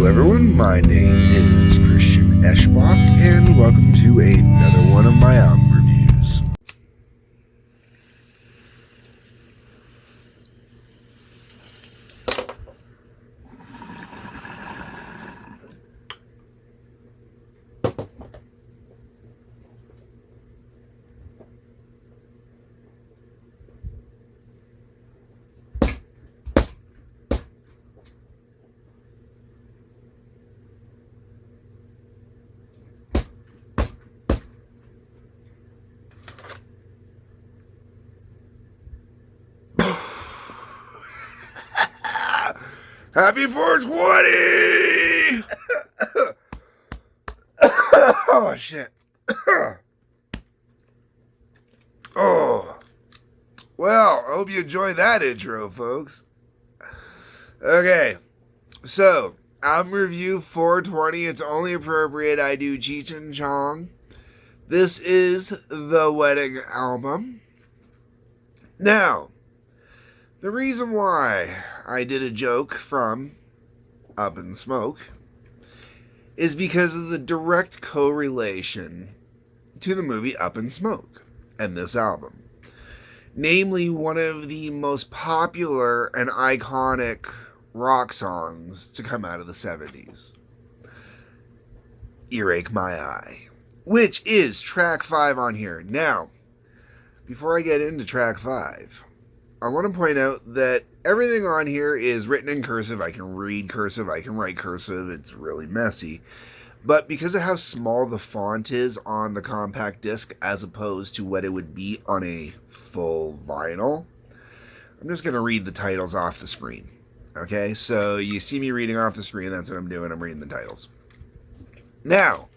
Hello everyone, my name is Christian Eschbach, and welcome to another one of my album reviews. Happy 420! Oh, shit. Oh. Well, I hope you enjoyed that intro, folks. Okay. So, album review 420. It's only appropriate I do Cheech Chong. This is the wedding album. Now, the reason why I did a joke from Up in Smoke is because of the direct correlation to the movie Up in Smoke and this album. Namely, one of the most popular and iconic rock songs to come out of the 70s. Earache My Eye, which is track 5 on here. Now, before I get into track 5, I want to point out that everything on here is written in cursive. I can read cursive, I can write cursive. It's really messy. But because of how small the font is on the compact disc as opposed to what it would be on a full vinyl, I'm just going to read the titles off the screen. Okay, so you see me reading off the screen, that's what I'm doing. I'm reading the titles. Now,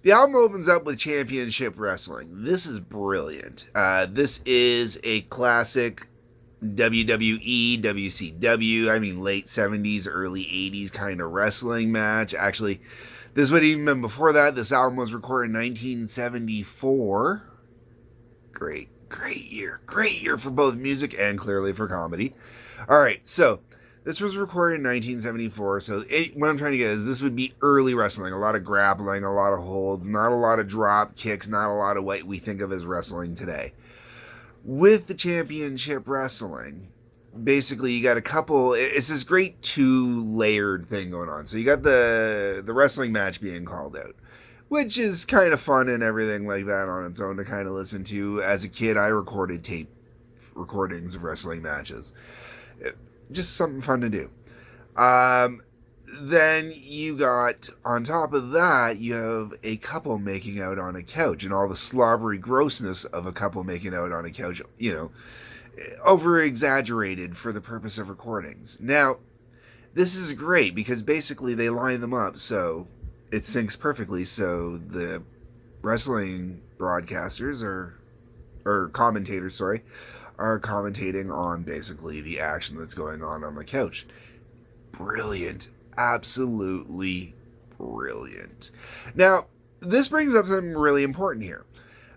the album opens up with Championship Wrestling. This is brilliant. This is a classic WWE, WCW, late 70s, early 80s kind of wrestling match. Actually, this would even been before that. This album was recorded in 1974. Great year. Great year for both music and clearly for comedy. All right, so this was recorded in 1974, so what I'm trying to get is this would be early wrestling. A lot of grappling, a lot of holds, not a lot of drop kicks, not a lot of what we think of as wrestling today. With the Championship Wrestling, basically you got a couple, it's this great two-layered thing going on. So you got the wrestling match being called out, which is kind of fun and everything like that on its own to kind of listen to. As a kid, I recorded tape recordings of wrestling matches. Just something fun to do. Then you got, on top of that, you have a couple making out on a couch and all the slobbery grossness of a couple making out on a couch, over-exaggerated for the purpose of recordings. Now, this is great because basically they line them up so it syncs perfectly, so the wrestling broadcasters or commentators, are commentating on basically the action that's going on the couch. Brilliant. Absolutely brilliant. Now, this brings up something really important here.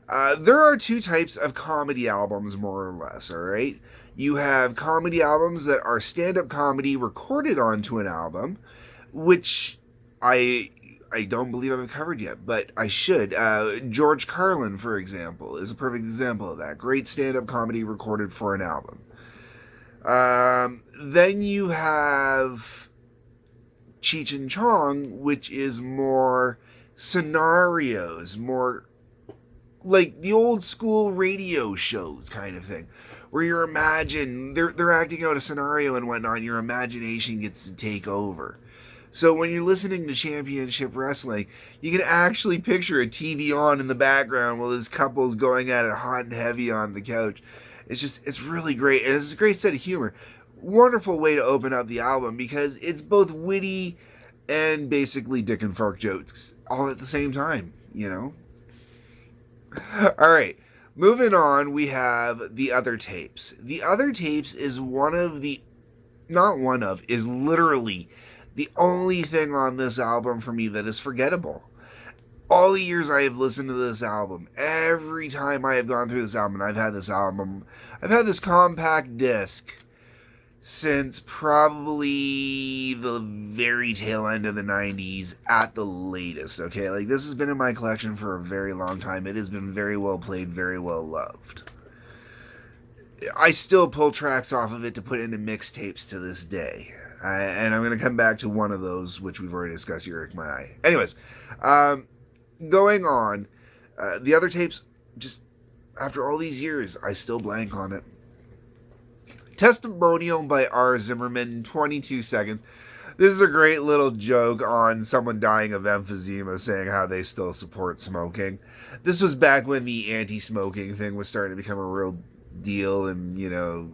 There are two types of comedy albums, more or less, all right? You have comedy albums that are stand-up comedy recorded onto an album, which I don't believe I've covered yet, but I should. George Carlin, for example, is a perfect example of that. Great stand-up comedy recorded for an album. Then you have Cheech Chong, which is more scenarios, more like the old school radio shows kind of thing, where they're acting out a scenario and whatnot, your imagination gets to take over. So when you're listening to Championship Wrestling, you can actually picture a TV on in the background while this couple's going at it hot and heavy on the couch. It's really great. And it's a great set of humor. Wonderful way to open up the album because it's both witty and basically dick and fork jokes all at the same time, All right, moving on, we have The Other Tapes. The Other Tapes is is literally the only thing on this album for me that is forgettable. All the years I have listened to this album, every time I have gone through this album, I've had this compact disc since probably the very tail end of the 90s at the latest, okay? Like, this has been in my collection for a very long time. It has been very well played, very well loved. I still pull tracks off of it to put into mixtapes to this day. And I'm going to come back to one of those, which we've already discussed, Earache My Eye. Anyways, going on, the other tapes, just after all these years, I still blank on it. Testimonial by R. Zimmerman, 22 seconds. This is a great little joke on someone dying of emphysema saying how they still support smoking. This was back when the anti-smoking thing was starting to become a real deal, and, you know,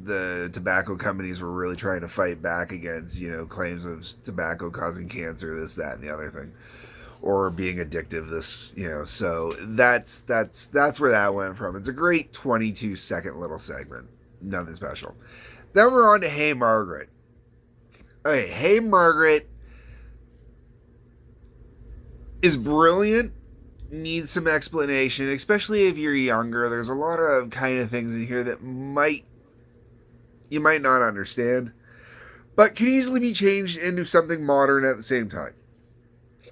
the tobacco companies were really trying to fight back against, you know, claims of tobacco causing cancer, this, that, and the other thing, or being addictive, this, you know. So that's where that went from. It's a great 22-second little segment. Nothing special. Then we're on to Hey Margaret. Okay, Hey Margaret is brilliant. Needs some explanation, especially if you're younger. There's a lot of kind of things in here that you might not understand, but can easily be changed into something modern at the same time.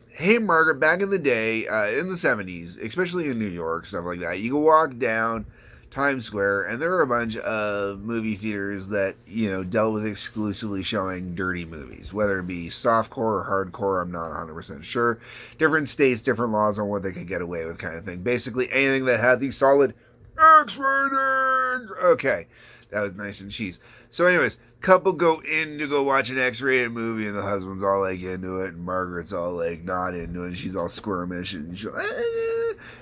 Hey Margaret, back in the day, in the 70s, especially in New York, stuff like that, you could walk down Times Square, and there were a bunch of movie theaters that, you know, dealt with exclusively showing dirty movies, whether it be softcore or hardcore. I'm not 100% sure. Different states, different laws on what they could get away with, kind of thing. Basically, anything that had the solid X rating. Okay, that was nice and cheese. So, anyways, couple go in to go watch an X-rated movie, and the husband's all like into it, and Margaret's all like not into it, and she's all squirmish, and she's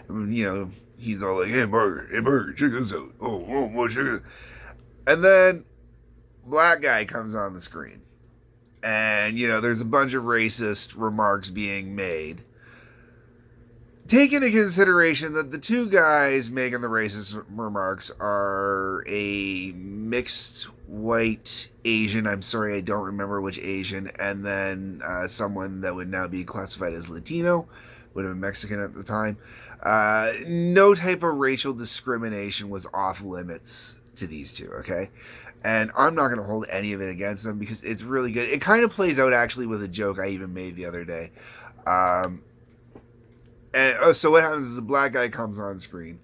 you know. He's all like, hey, Margaret, check this out. Oh, check it. And then black guy comes on the screen. And, you know, there's a bunch of racist remarks being made. Take into consideration that the two guys making the racist remarks are a mixed white Asian. I'm sorry, I don't remember which Asian. And then someone that would now be classified as Latino. Would have been Mexican at the time. No type of racial discrimination was off limits to these two, okay? And I'm not going to hold any of it against them because it's really good. It kind of plays out actually with a joke I even made the other day. So what happens is the black guy comes on screen,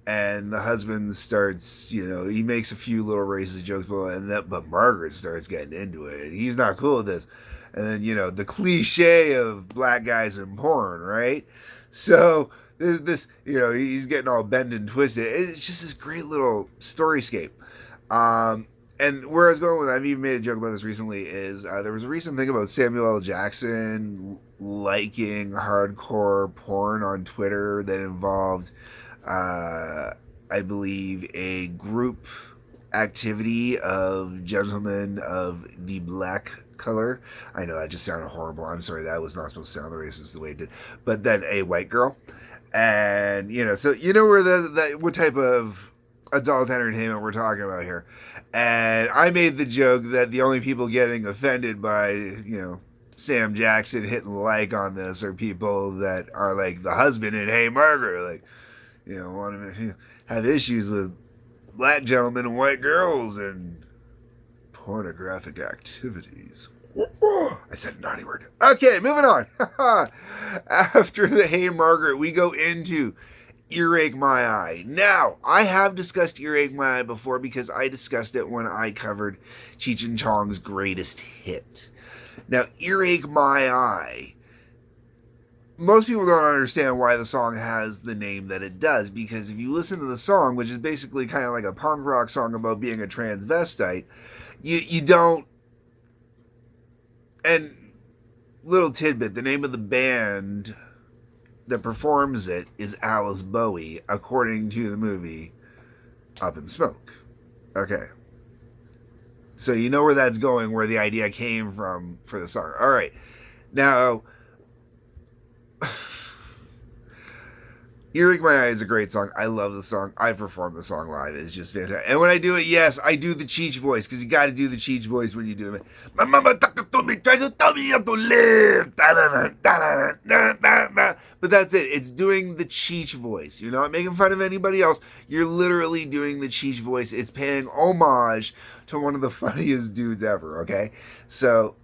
and the husband starts, you know, he makes a few little racist jokes, but Margaret starts getting into it, and he's not cool with this. And then, you know, the cliche of black guys in porn, right? So there's this, you know, he's getting all bent and twisted. It's just this great little storyscape. And where I was going with, I've even made a joke about this recently, is there was a recent thing about Samuel L. Jackson liking hardcore porn on Twitter that involved, I believe, a group activity of gentlemen of the black color. I know that just sounded horrible. I'm sorry, that was not supposed to sound the racist the way it did. But then a white girl. And, you know, so you know where what type of adult entertainment we're talking about here. And I made the joke that the only people getting offended by, you know, Sam Jackson hitting like on this are people that are like the husband in Hey Margaret, like, you know, want to have issues with black gentlemen and white girls and pornographic activities. I said a naughty word. Okay, moving on. After the Hey Margaret, we go into Earache My Eye. Now, I have discussed Earache My Eye before because I discussed it when I covered Cheech Chong's greatest hit. Now, Earache My Eye, most people don't understand why the song has the name that it does, because if you listen to the song, which is basically kind of like a punk rock song about being a transvestite, you don't. And little tidbit, the name of the band that performs it is Alice Bowie, according to the movie Up in Smoke. Okay. So you know where that's going, where the idea came from for the song. All right. Now, Earache My Eye is a great song. I love the song. I perform the song live. It's just fantastic. And when I do it, yes, I do the Cheech voice, because you got to do the Cheech voice when you do it. My mama talked to me, tried to tell me how to live. But that's it. It's doing the Cheech voice. You're not making fun of anybody else. You're literally doing the Cheech voice. It's paying homage to one of the funniest dudes ever, okay? So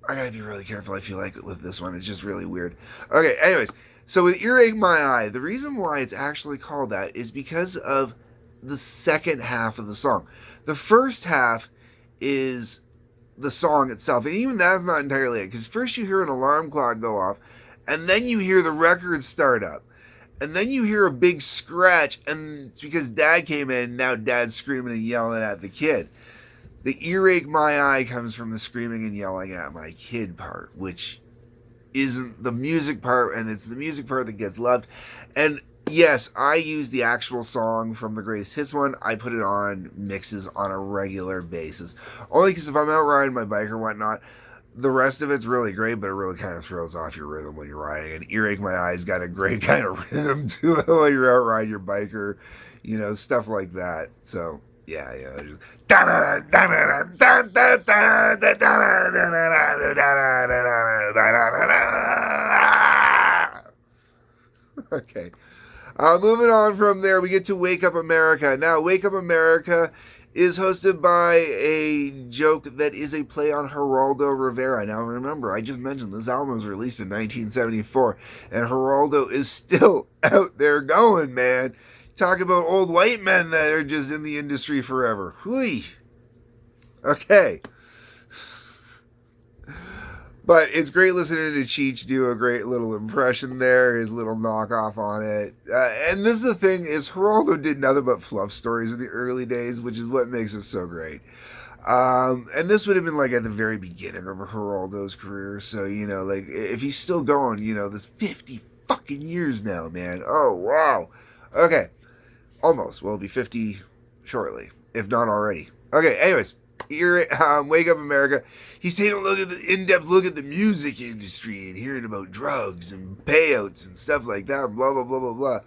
I gotta be really careful, I feel like, with this one. It's just really weird. Okay, anyways. So with Earache My Eye, the reason why it's actually called that is because of the second half of the song. The first half is the song itself, and even that's not entirely it, because first you hear an alarm clock go off, and then you hear the record start up, and then you hear a big scratch, and it's because Dad came in, and now Dad's screaming and yelling at the kid. The Earache My Eye comes from the screaming and yelling at my kid part, which isn't the music part, and it's the music part that gets loved. And yes, I use the actual song from the Greatest Hits one. I put it on mixes on a regular basis, only because if I'm out riding my bike or whatnot, the rest of it's really great, but it really kind of throws off your rhythm when you're riding. And Earache My Eye's got a great kind of rhythm to it when you're out riding your bike, or stuff like that. So yeah, just okay. Moving on from there, we get to Wake Up America. Now, Wake Up America is hosted by a joke that is a play on Geraldo Rivera. Now, remember, I just mentioned this album was released in 1974, and Geraldo is still out there going, man. Talk about old white men that are just in the industry forever. Whee! Okay. But it's great listening to Cheech do a great little impression there, his little knockoff on it. And this is the thing, is Geraldo did nothing but fluff stories in the early days, which is what makes it so great. And this would have been like at the very beginning of Geraldo's career. So, like if he's still going, this 50 fucking years now, man. Oh, wow. Okay. Almost. Well, it'll be 50 shortly, if not already. Okay, anyways. Wake Up America. He's taking a look at the in-depth look at the music industry and hearing about drugs and payouts and stuff like that, blah blah blah blah blah.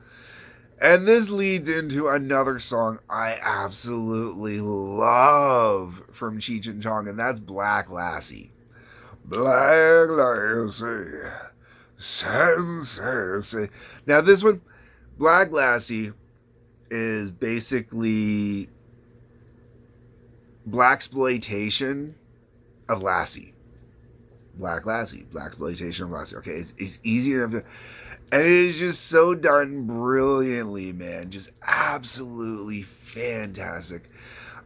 And this leads into another song I absolutely love from Cheech and Chong, and that's Black Lassie. Black Lassie, sensei. Now this one, Black Lassie, is basically blaxploitation of Lassie. Black Lassie. Blaxploitation of Lassie. Okay, it's easy enough to... And it is just so done brilliantly, man. Just absolutely fantastic.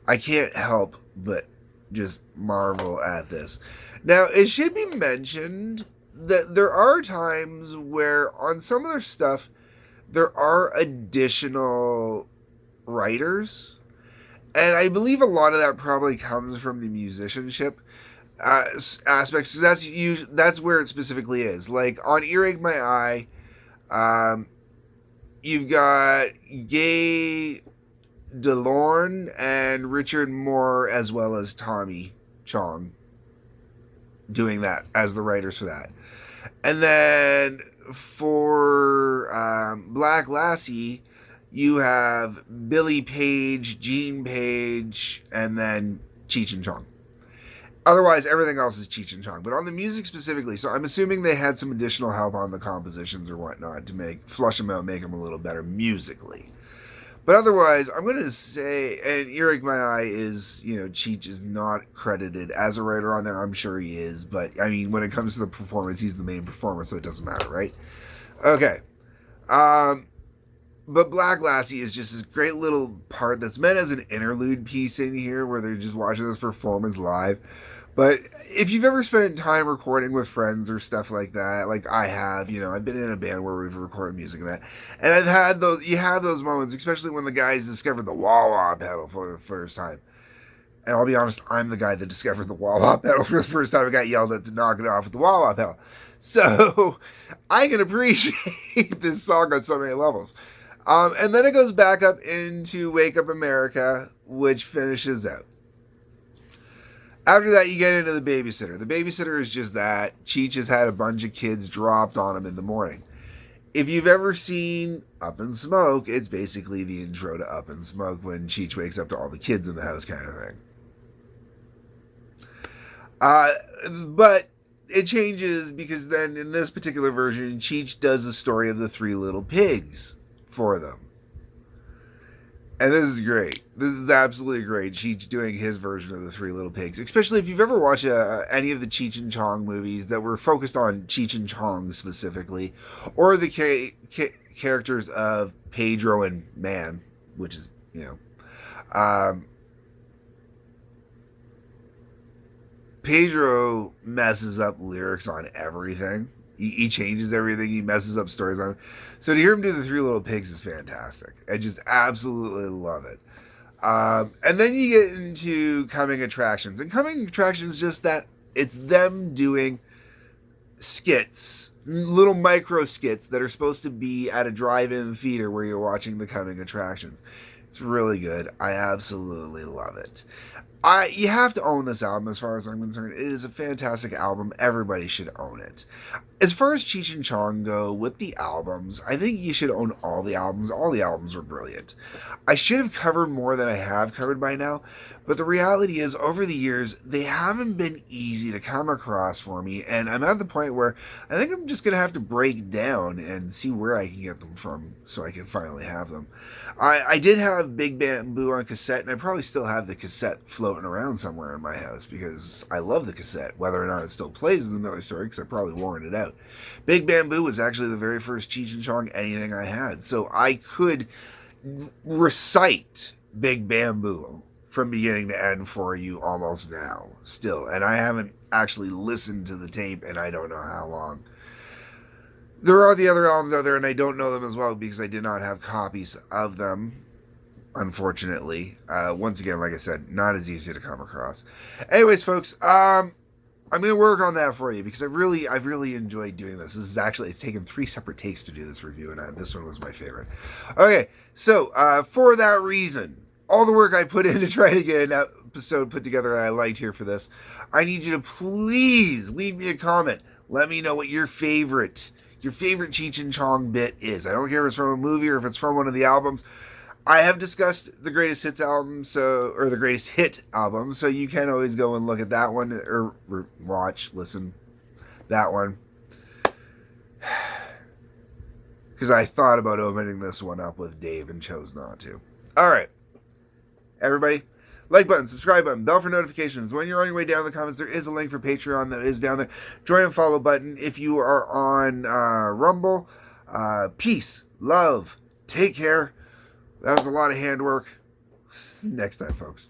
I can't help but just marvel at this. Now, it should be mentioned that there are times where on some of their stuff, there are additional writers. And I believe a lot of that probably comes from the musicianship aspects. So that's where it specifically is. Like on Earache My Eye, you've got Gay DeLorme and Richard Moore, as well as Tommy Chong, doing that as the writers for that. And then for Black Lassie, you have Billy Page, Gene Page, and then Cheech and Chong. Otherwise, everything else is Cheech and Chong. But on the music specifically, so I'm assuming they had some additional help on the compositions or whatnot to flush them out, make them a little better musically. But otherwise, I'm going to say, and Earache My Eye is, Cheech is not credited as a writer on there. I'm sure he is. But, I mean, when it comes to the performance, he's the main performer, so it doesn't matter, right? Okay. But Black Lassie is just this great little part that's meant as an interlude piece in here where they're just watching this performance live. But if you've ever spent time recording with friends or stuff like that, like I have, I've been in a band where we've recorded music and that. And you have those moments, especially when the guys discovered the wah-wah pedal for the first time. And I'll be honest, I'm the guy that discovered the wah-wah pedal for the first time. I got yelled at to knock it off with the wah-wah pedal. So I can appreciate this song on so many levels. And then it goes back up into Wake Up America, which finishes out. After that, you get into The Babysitter. The Babysitter is just that. Cheech has had a bunch of kids dropped on him in the morning. if you've ever seen Up in Smoke, it's basically the intro to Up in Smoke when Cheech wakes up to all the kids in the house kind of thing. But it changes because then in this particular version, Cheech does the story of the three little pigs for them. And this is great. This is absolutely great. Cheech doing his version of the Three Little Pigs. Especially if you've ever watched any of the Cheech and Chong movies that were focused on Cheech and Chong specifically. Or the characters of Pedro and Man, which is, Pedro messes up lyrics on everything. He changes everything. He messes up stories on it. So to hear him do the Three Little Pigs is fantastic. I just absolutely love it. And then you get into coming attractions. And coming attractions just that it's them doing skits, little micro skits that are supposed to be at a drive-in theater where you're watching the coming attractions. It's really good. I absolutely love it. You have to own this album as far as I'm concerned. It is a fantastic album. Everybody should own it. As far as Cheech and Chong go with the albums, I think you should own all the albums. All the albums were brilliant. I should have covered more than I have covered by now, but the reality is over the years, they haven't been easy to come across for me, and I'm at the point where I think I'm just going to have to break down and see where I can get them from so I can finally have them. I did have Big Bamboo on cassette, and I probably still have the cassette floating around somewhere in my house because I love the cassette. Whether or not it still plays is another story because I probably worn it out. Big Bamboo was actually the very first Cheech and Chong anything I had, so I could recite Big Bamboo from beginning to end for you almost now still, and I haven't actually listened to the tape and I don't know how long. There are the other albums out there and I don't know them as well because I did not have copies of them, unfortunately. Once again, like I said, not as easy to come across. Anyways, folks, I'm going to work on that for you because I've really enjoyed doing this. This is actually, it's taken 3 separate takes to do this review, and this one was my favorite. Okay, so for that reason, all the work I put in to try to get an episode put together that I liked here for this, I need you to please leave me a comment. Let me know what your favorite Cheech and Chong bit is. I don't care if it's from a movie or if it's from one of the albums. I have discussed the greatest hits album, or the greatest hit album, so you can always go and look at that one, or listen, that one. Because I thought about opening this one up with Dave and chose not to. Alright, everybody, like button, subscribe button, bell for notifications. When you're on your way down in the comments, there is a link for Patreon that is down there. Join and follow button if you are on Rumble. Peace, love, take care. That was a lot of handwork. Next time, folks.